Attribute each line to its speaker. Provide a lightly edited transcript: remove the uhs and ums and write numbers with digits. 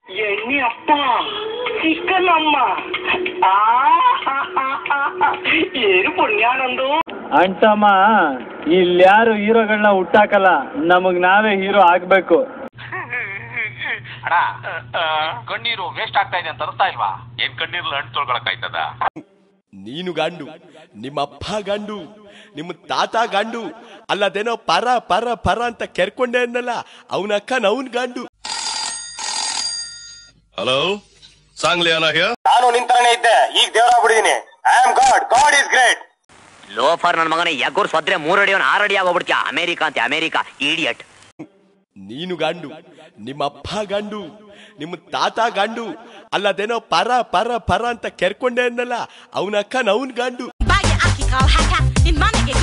Speaker 1: ಎಣ್ಣಿ ಅಪ್ಪ ಚಿಕ್ಕನ್ ಅಮ್ಮ ಏನು ಪುಣ್ಯಾನಂದು
Speaker 2: ಅಂಟಮ್ಮ ಇಲ್ಯಾರು ಹೀರೋಗಳನ್ನ ಹುಟ್ಟಾಕಲ್ಲ, ನಮಗ್ ನಾವೇ ಹೀರೋ ಆಗ್ಬೇಕು.
Speaker 3: ಅಣ್ಣ ಕಣ್ಣೀರು ವೇಸ್ಟ್ ಆಗ್ತಾ ಇದೆ ಅಂತ ಅರ್ಥ ಇಲ್ವಾ? ಏನ್ ಕಣ್ಣೀರ್ಲು ಹಣ್ಣು ತೊಳ್ಕೊಳಕಾಯ್ತದ?
Speaker 4: ನೀನು ಗಂಡು, ನಿಮ್ಮ ಅಪ್ಪ ಗಂಡು, ನಿಮ್ಮ ತಾತ ಗಂಡು, ಅಲ್ಲದೇನೋ ಪರ ಪರ ಪರ ಅಂತ ಕೆರ್ಕೊಂಡೆ ಅನ್ನಲ್ಲ, ಅವನ ಅಕ್ಕನ ಅವನ್ ಗಂಡು.
Speaker 5: ಹಲೋ, ಸಾಂಗ್ಲಿ ಅಣ್ಣ ಹಿಯರ್.
Speaker 6: ನಾನು ನಿಂತರನೇ ಇದ್ದೆ, ಈಗ ದೇವರಾಗ್ಬಿಟ್ಟಿದೀನಿ. I am God, God is great.
Speaker 7: Loafer ನನ್ನ ಮಗನೇ, ಯಗ್ಗೂರ್ ಸ್ವದ್ರೆ 3 ಅಡಿ 6 ಅಡಿ ಆಗೋಗ್ಬಿಡ್ತೀಯ. ಅಮೆರಿಕಾ ಅಂತೆ, ಅಮೆರಿಕಾ ಇಡಿಯಟ್.
Speaker 4: ನೀನು ಗಂಡು, ನಿಮ್ಮ ಅಪ್ಪ ಗಂಡು, ನಿಮ್ಮ ತಾತ ಗಂಡು, ಅಲ್ಲದೇನೋ ಪರ ಪರ ಪರ ಅಂತ ಕೆರ್ಕೊಂಡೆ ಅನ್ನಲ್ಲ, ಅವನ ಅಕ್ಕನ ಅವನ್ ಗಂಡು.
Speaker 8: ನಿನ್ ಮನೆಗೆ